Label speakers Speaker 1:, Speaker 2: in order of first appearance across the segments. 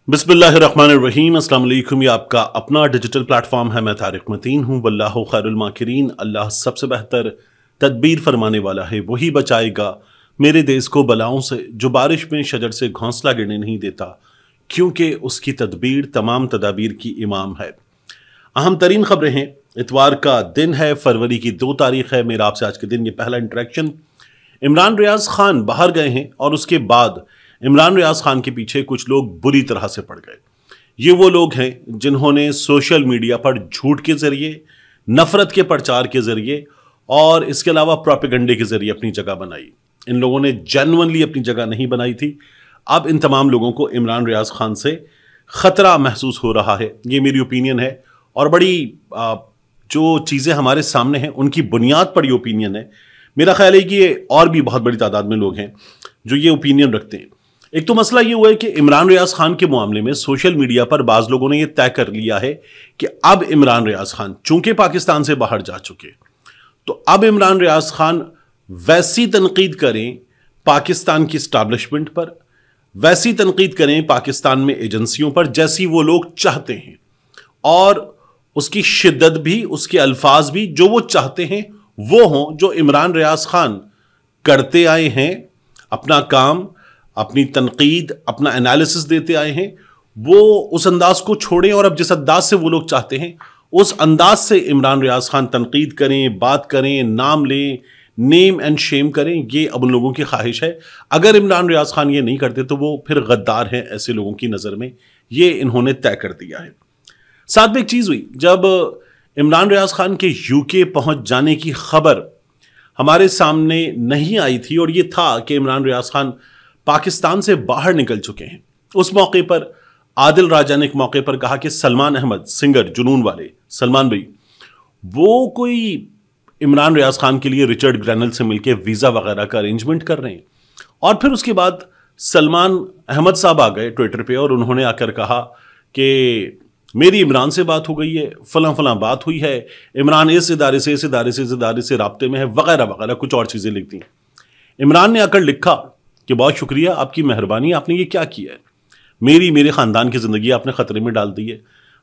Speaker 1: बिस्मिल्लाहिर्रहमानिर्रहीम। अस्सलाम वालेकुम। ये आपका अपना डिजिटल प्लेटफॉर्म है। मैं तारिक मतीन हूँ। वल्लाहु खैरुल माकिरीन। अल्लाह सबसे बेहतर तदबीर फरमाने वाला है। वही बचाएगा मेरे देश को बलाओं से, जो बारिश में शजर से घोंसला गिरने नहीं देता, क्योंकि उसकी तदबीर तमाम तदाबीर की इमाम है। अहम तरीन खबरें हैं। इतवार का दिन है, फरवरी की 2 तारीख है। मेरा आपसे आज के दिन ये पहला इंटरेक्शन। इमरान रियाज खान बाहर गए हैं और उसके बाद इमरान रियाज खान के पीछे कुछ लोग बुरी तरह से पड़ गए। ये वो लोग हैं जिन्होंने सोशल मीडिया पर झूठ के जरिए, नफरत के प्रचार के जरिए और इसके अलावा प्रोपेगेंडे के जरिए अपनी जगह बनाई। इन लोगों ने जेन्युइनली अपनी जगह नहीं बनाई थी। अब इन तमाम लोगों को इमरान रियाज खान से खतरा महसूस हो रहा है। ये मेरी ओपिनियन है और बड़ी जो चीज़ें हमारे सामने हैं उनकी बुनियाद पर ये ओपिनियन है। मेरा ख्याल है कि ये और भी बहुत बड़ी तादाद में लोग हैं जो ये ओपिनियन रखते हैं। एक तो मसला ये हुआ है कि इमरान रियाज खान के मामले में सोशल मीडिया पर बाज लोगों ने ये तय कर लिया है कि अब इमरान रियाज खान चूंकि पाकिस्तान से बाहर जा चुके, तो अब इमरान रियाज खान वैसी तनकीद करें पाकिस्तान की स्टैब्लिशमेंट पर, वैसी तनकीद करें पाकिस्तान में एजेंसियों पर जैसी वो लोग चाहते हैं, और उसकी शिद्दत भी, उसके अल्फाज भी जो वो चाहते हैं वो हों जो इमरान रियाज खान करते आए हैं। अपना काम, अपनी तनकीद, अपना एनालिसिस देते आए हैं, वो उस अंदाज को छोड़ें और अब जिस अंदाज से वो लोग चाहते हैं उस अंदाज से इमरान रियाज खान तनकीद करें, बात करें, नाम लें, नेम एंड शेम करें। ये अब उन लोगों की ख्वाहिश है। अगर इमरान रियाज खान ये नहीं करते तो वो फिर गद्दार हैं ऐसे लोगों की नज़र में। ये इन्होंने तय कर दिया है। साथ में एक चीज़ हुई, जब इमरान रियाज खान के यूके पहुंच जाने की खबर हमारे सामने नहीं आई थी और ये था कि इमरान रियाज खान पाकिस्तान से बाहर निकल चुके हैं, उस मौके पर आदिल राजा ने एक मौके पर कहा कि सलमान अहमद, सिंगर जुनून वाले सलमान भाई, वो कोई इमरान रियाज खान के लिए रिचर्ड ग्रैनल से मिलकर वीज़ा वगैरह का अरेंजमेंट कर रहे हैं। और फिर उसके बाद सलमान अहमद साहब आ गए ट्विटर पे और उन्होंने आकर कहा कि मेरी इमरान से बात हो गई है, फलां फलां बात हुई है, इमरान इस इदारे से इस इदारे से इस इदारे से राब्ते में है, वगैरह वगैरह कुछ और चीज़ें लिख दी। इमरान ने आकर लिखा कि बहुत शुक्रिया, आपकी मेहरबानी, आपने ये क्या किया है, मेरे ख़ानदान की ज़िंदगी आपने ख़तरे में डाल दी है।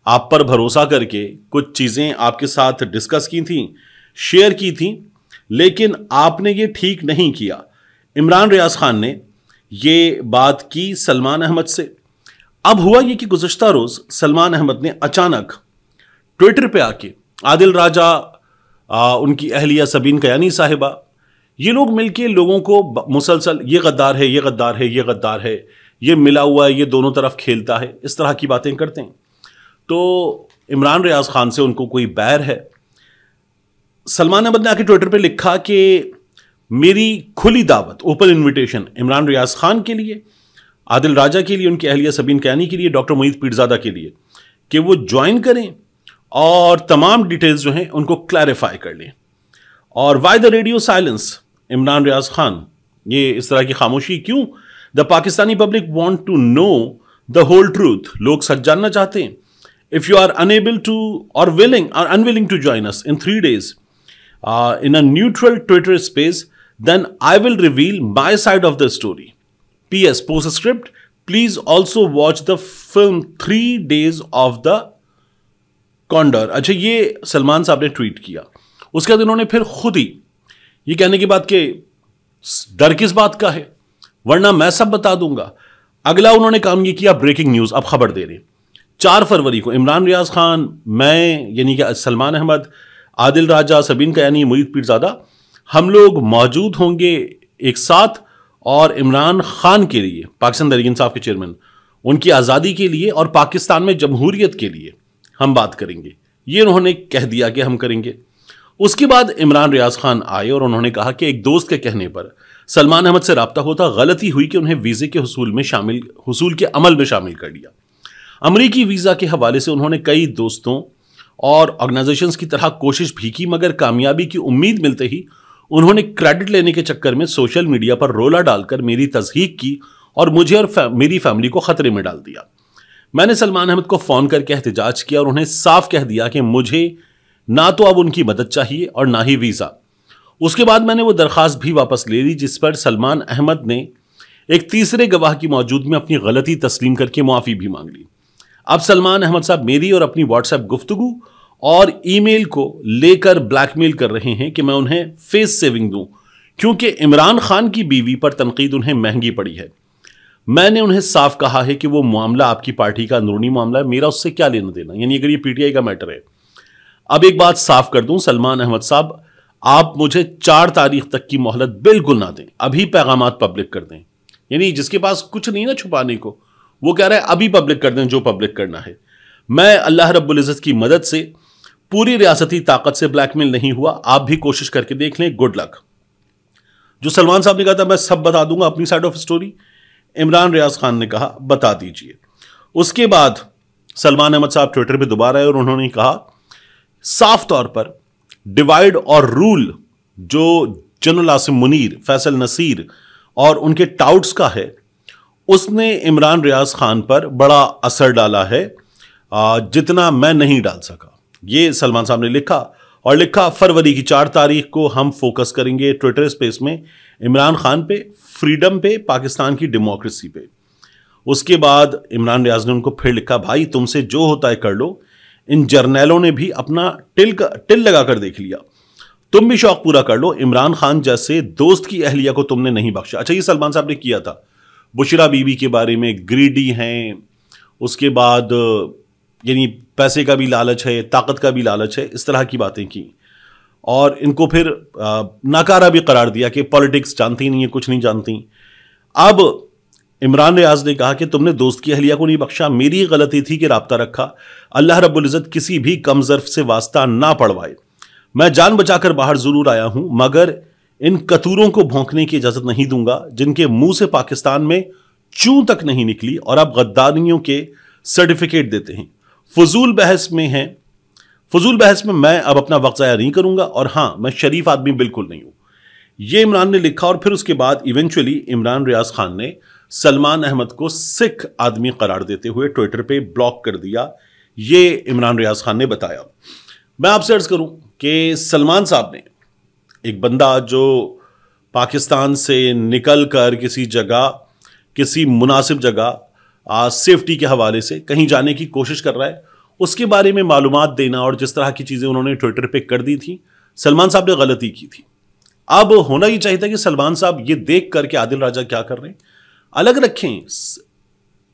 Speaker 1: आप पर भरोसा करके कुछ चीज़ें आपके साथ डिस्कस की थी, शेयर की थी, लेकिन आपने ये ठीक नहीं किया। इमरान रियाज खान ने ये बात की सलमान अहमद से। अब हुआ ये कि गुज़श्ता रोज़ सलमान अहमद ने अचानक ट्विटर पे आके आदिल राजा, उनकी अहलिया सबीन कयानी साहिबा, ये लोग मिलके लोगों को मुसलसल ये गद्दार है, ये गद्दार है, ये गद्दार है, ये मिला हुआ है, ये दोनों तरफ खेलता है, इस तरह की बातें करते हैं। तो इमरान रियाज खान से उनको कोई बैर है। सलमान अहमद ने आके ट्विटर पे लिखा कि मेरी खुली दावत, ओपन इन्विटेशन इमरान रियाज खान के लिए, आदिल राजा के लिए, उनकी अहलिया सबीन कयानी के लिए, डॉक्टर मोईद पीरजादा के लिए, कि वो ज्वाइन करें और तमाम डिटेल्स जो हैं उनको क्लैरिफाई कर लें। और why the radio silence, Imran Riaz Khan, ये इस तरह की खामोशी क्यों? The Pakistani public want to know the whole truth. लोग सच जानना चाहते हैं। If you are unable to or willing or unwilling to join us in 3 days in a neutral Twitter space, then I will reveal my side of the story. P.S. Postscript, please also watch the film 3 Days of the Condor. अच्छा, ये सलमान साहब ने tweet किया। उसके बाद इन्होंने फिर खुद ही ये कहने की बात कि डर किस बात का है, वरना मैं सब बता दूंगा। अगला उन्होंने काम ये किया, ब्रेकिंग न्यूज़, अब खबर दे रहे हैं। 4 फरवरी को इमरान रियाज खान, मैं यानी कि सलमान अहमद, आदिल राजा, सबीन कयानी, मोईद पीरजादा, हम लोग मौजूद होंगे एक साथ और इमरान खान के लिए, पाकिस्तान तहरीक इंसाफ के चेयरमैन, उनकी आज़ादी के लिए और पाकिस्तान में जमहूरियत के लिए हम बात करेंगे। ये उन्होंने कह दिया कि हम करेंगे। उसके बाद इमरान रियाज खान आए और उन्होंने कहा कि एक दोस्त के कहने पर सलमान अहमद से राब्ता होता, गलती हुई कि उन्हें वीज़े के हुसूल के अमल में शामिल कर लिया। अमरीकी वीज़ा के हवाले से उन्होंने कई दोस्तों और ऑर्गेनाइजेशंस की तरह कोशिश भी की, मगर कामयाबी की उम्मीद मिलते ही उन्होंने क्रेडिट लेने के चक्कर में सोशल मीडिया पर रोला डालकर मेरी तज़हीक की और मुझे और मेरी फैमिली को खतरे में डाल दिया। मैंने सलमान अहमद को फ़ोन करके एहतजाज किया और उन्हें साफ कह दिया कि मुझे ना तो अब उनकी मदद चाहिए और ना ही वीज़ा। उसके बाद मैंने वो दरख्वास्त भी वापस ले ली जिस पर सलमान अहमद ने एक तीसरे गवाह की मौजूद में अपनी गलती तस्लीम करके मुआफी भी मांग ली। अब सलमान अहमद साहब मेरी और अपनी व्हाट्सएप गुफ्तगू और ईमेल को लेकर ब्लैकमेल कर रहे हैं कि मैं उन्हें फेस सेविंग दूं, क्योंकि इमरान खान की बीवी पर तनकीद उन्हें महंगी पड़ी है। मैंने उन्हें साफ कहा है कि वो मामला आपकी पार्टी का अंदरूनी मामला है, मेरा उससे क्या लेना देना, यानी अगर ये पीटीआई का मैटर है। अब एक बात साफ कर दूं सलमान अहमद साहब, आप मुझे 4 तारीख तक की मोहलत बिल्कुल ना दें, अभी पैगामात पब्लिक कर दें। यानी जिसके पास कुछ नहीं ना छुपाने को, वो कह रहा है अभी पब्लिक कर दें जो पब्लिक करना है। मैं अल्लाह रब्बुल इज़्ज़त की मदद से पूरी रियासती ताकत से ब्लैकमेल नहीं हुआ, आप भी कोशिश करके देख लें, गुड लक। जो सलमान साहब ने कहा था मैं सब बता दूंगा अपनी side of story, Imran Riaz Khan ने कहा बता दीजिए। उसके बाद सलमान अहमद साहब ट्विटर पे दोबारा आए और उन्होंने कहा साफ तौर पर डिवाइड और रूल जो जनरल आसिम मुनीर, फैसल नसीर और उनके टाउट्स का है, उसने इमरान रियाज खान पर बड़ा असर डाला है जितना मैं नहीं डाल सका। ये सलमान साहब ने लिखा, और लिखा फरवरी की 4 तारीख को हम फोकस करेंगे ट्विटर स्पेस में इमरान खान पे, फ्रीडम पे, पाकिस्तान की डेमोक्रेसी पे। उसके बाद इमरान रियाज ने उनको फिर लिखा भाई तुमसे जो होता है कर लो, इन जर्नैलों ने भी अपना टिल लगा कर देख लिया, तुम भी शौक पूरा कर लो, इमरान खान जैसे दोस्त की अहलिया को तुमने नहीं बख्शा। अच्छा, ये सलमान साहब ने किया था बुशरा बीबी के बारे में, ग्रीडी हैं, उसके बाद यानी पैसे का भी लालच है, ताकत का भी लालच है, इस तरह की बातें की और इनको फिर नाकारा भी करार दिया कि पॉलिटिक्स जानती नहीं है, कुछ नहीं जानती। अब इमरान रियाज ने कहा कि तुमने दोस्त की अहलिया को नहीं बख्शा, मेरी गलती थी कि राब्ता रखा, अल्लाह रब्बुल इज़्ज़त किसी भी कम ज़र्फ से वास्ता ना पड़वाए। मैं जान बचाकर बाहर जरूर आया हूं, मगर इन कतूरों को भौंकने की इजाजत नहीं दूंगा जिनके मुंह से पाकिस्तान में चूं तक नहीं निकली और अब गद्दारियों के सर्टिफिकेट देते हैं। फजूल बहस में मैं अब अपना वक्त ज़ाया नहीं करूंगा, और हां मैं शरीफ आदमी बिल्कुल नहीं हूं, यह इमरान ने लिखा। और फिर उसके बाद इवेंचुअली इमरान रियाज खान ने सलमान अहमद को सिख आदमी करार देते हुए ट्विटर पे ब्लॉक कर दिया, ये इमरान रियाज खान ने बताया। मैं आपसे अर्ज करूं कि सलमान साहब ने, एक बंदा जो पाकिस्तान से निकल कर किसी जगह, किसी मुनासिब जगह सेफ्टी के हवाले से कहीं जाने की कोशिश कर रहा है, उसके बारे में मालूमात देना और जिस तरह की चीज़ें उन्होंने ट्विटर पे कर दी थी, सलमान साहब ने गलती की थी। अब होना ही चाहिए था कि सलमान साहब ये देख कर के आदिल राजा क्या कर रहे हैं अलग रखें,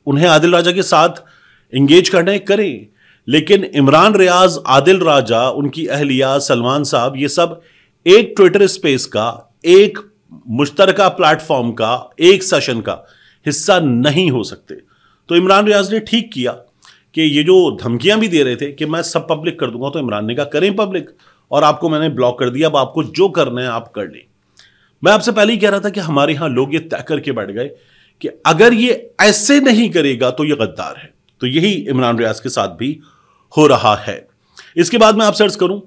Speaker 1: उन्हें आदिल राजा के साथ इंगेज करना है करें, लेकिन इमरान रियाज, आदिल राजा, उनकी अहलिया, सलमान साहब, ये सब एक ट्विटर स्पेस का, एक मुश्तरका प्लेटफॉर्म का, एक सेशन का हिस्सा नहीं हो सकते। तो इमरान रियाज ने ठीक किया कि ये जो धमकियां भी दे रहे थे कि मैं सब पब्लिक कर दूंगा, तो इमरान ने कहा करें पब्लिक, और आपको मैंने ब्लॉक कर दिया, अब आपको जो करना है आप कर लें। मैं आपसे पहले ही कह रहा था कि हमारे यहां लोग ये तय करके बैठ गए कि अगर ये ऐसे नहीं करेगा तो ये गद्दार है। तो यही इमरान रियाज के साथ भी हो रहा है। इसके बाद मैं आपसे अर्ज करूं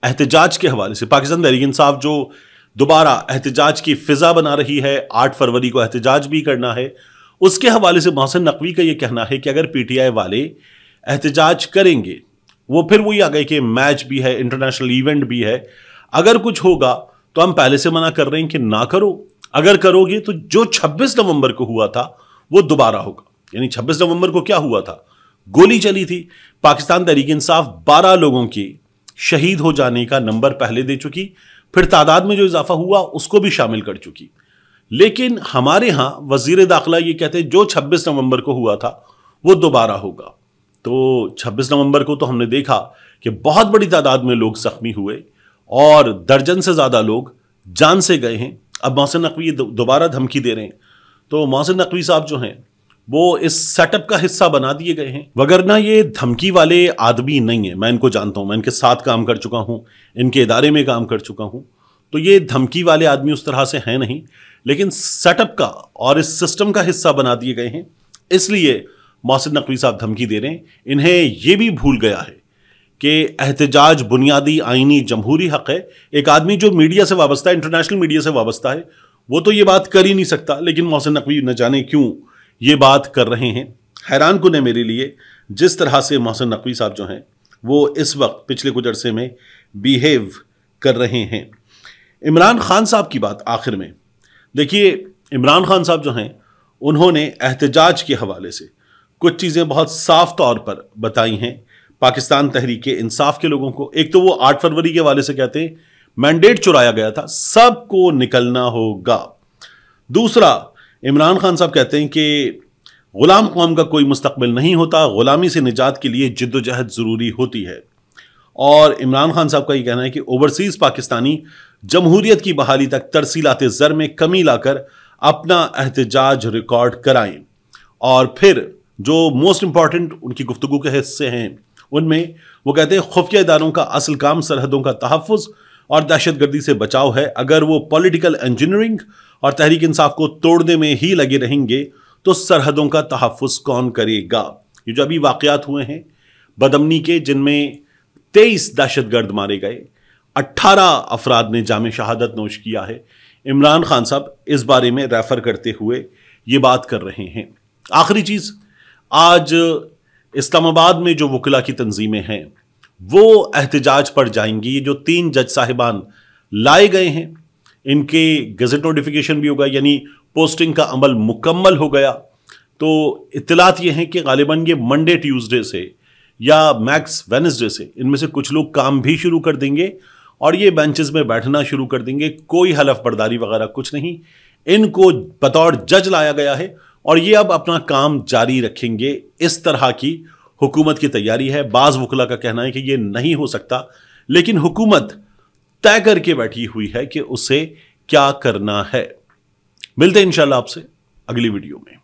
Speaker 1: एहतजाज के हवाले से, पाकिस्तान तहरीक इंसाफ जो दोबारा एहतजाज की फिजा बना रही है, 8 फरवरी को एहतजाज भी करना है, उसके हवाले से मोहसिन नकवी का यह कहना है कि अगर पीटीआई वाले एहतजाज करेंगे, वो फिर वही आ गए कि मैच भी है, इंटरनेशनल इवेंट भी है, अगर कुछ होगा तो हम पहले से मना कर रहे हैं कि ना करो, अगर करोगे तो जो 26 नवंबर को हुआ था वो दोबारा होगा। यानी 26 नवंबर को क्या हुआ था, गोली चली थी, पाकिस्तान तहरीक इंसाफ 12 लोगों के शहीद हो जाने का नंबर पहले दे चुकी, फिर तादाद में जो इजाफा हुआ उसको भी शामिल कर चुकी। लेकिन हमारे यहां वजीर दाखिला ये कहते हैं जो 26 नवंबर को हुआ था वो दोबारा होगा। तो 26 नवंबर को तो हमने देखा कि बहुत बड़ी तादाद में लोग जख्मी हुए और दर्जन से ज्यादा लोग जान से गए हैं। अब मोहसिन नकवी दोबारा धमकी दे रहे हैं, तो मोहसिन नकवी साहब जो हैं वो इस सेटअप का हिस्सा बना दिए गए हैं, वगरना ये धमकी वाले आदमी नहीं है। मैं इनको जानता हूं, मैं इनके साथ काम कर चुका हूं, इनके इदारे में काम कर चुका हूं, तो ये धमकी वाले आदमी उस तरह से हैं नहीं, लेकिन सेटअप का और इस सिस्टम का हिस्सा बना दिए गए हैं, इसलिए मोहसिन नकवी साहब धमकी दे रहे हैं। इन्हें यह भी भूल गया है कि एहतजाज बुनियादी आईनी जमहूरी हक है। एक आदमी जो मीडिया से वाबस्ता है, इंटरनेशनल मीडिया से वाबस्ता है, वो तो ये बात कर ही नहीं सकता, लेकिन मोहसिन नकवी न जाने क्यों ये बात कर रहे हैं। हैरान कुन है मेरे लिए जिस तरह से मोहसिन नकवी साहब जो हैं वो इस वक्त पिछले कुछ अरसे में बिहेव कर रहे हैं। इमरान खान साहब की बात आखिर में देखिए, इमरान खान साहब जो हैं उन्होंने एहतजाज के हवाले से कुछ चीज़ें बहुत साफ तौर पर बताई हैं पाकिस्तान तहरीक इंसाफ के लोगों को। एक तो वो 8 फरवरी के हवाले से कहते हैं मैंडेट चुराया गया था, सबको निकलना होगा। दूसरा, इमरान खान साहब कहते हैं कि गुलाम कौम का कोई मुस्तकबिल नहीं होता, गुलामी से निजात के लिए जिद्दोजहद ज़रूरी होती है। और इमरान खान साहब का ये कहना है कि ओवरसीज़ पाकिस्तानी जमहूरियत की बहाली तक तरसीलात ज़र में कमी लाकर अपना एहतजाज रिकॉर्ड कराएं। और फिर जो मोस्ट इंपॉर्टेंट उनकी गुफ्तगू के हिस्से हैं उनमें वो कहते हैं खुफिया इदारों का असल काम सरहदों का तहफ़्फ़ुज़ और दहशतगर्दी से बचाव है। अगर वो पॉलिटिकल इंजीनियरिंग और तहरीक इंसाफ को तोड़ने में ही लगे रहेंगे तो सरहदों का तहफ़्फ़ुज़ कौन करेगा। ये जो अभी वाक़यात हुए हैं बदअमनी के, जिनमें 23 दहशतगर्द मारे गए, 18 अफराद ने जाम शहादत नोश किया है, इमरान खान साहब इस बारे में रेफर करते हुए ये बात कर रहे हैं। आखिरी चीज़, आज इस्लामाबाद में जो वकला की तंजीमें हैं वो एहतजाज पर जाएंगी। ये जो 3 जज साहिबान लाए गए हैं इनके गजट नोटिफिकेशन भी होगा, यानी पोस्टिंग का अमल मुकम्मल हो गया। तो इत्तलात ये हैं कि गालिबन ये मंडे ट्यूसडे से या मैक्स वेडनेसडे से इनमें से कुछ लोग काम भी शुरू कर देंगे और ये बेंचेस में बैठना शुरू कर देंगे। कोई हलफ बर्दारी वगैरह कुछ नहीं, इनको बतौर जज लाया गया है और ये अब अपना काम जारी रखेंगे। इस तरह की हुकूमत की तैयारी है। बाज़ वकला का कहना है कि ये नहीं हो सकता, लेकिन हुकूमत तय करके बैठी हुई है कि उसे क्या करना है। मिलते हैं इंशाल्लाह आपसे अगली वीडियो में।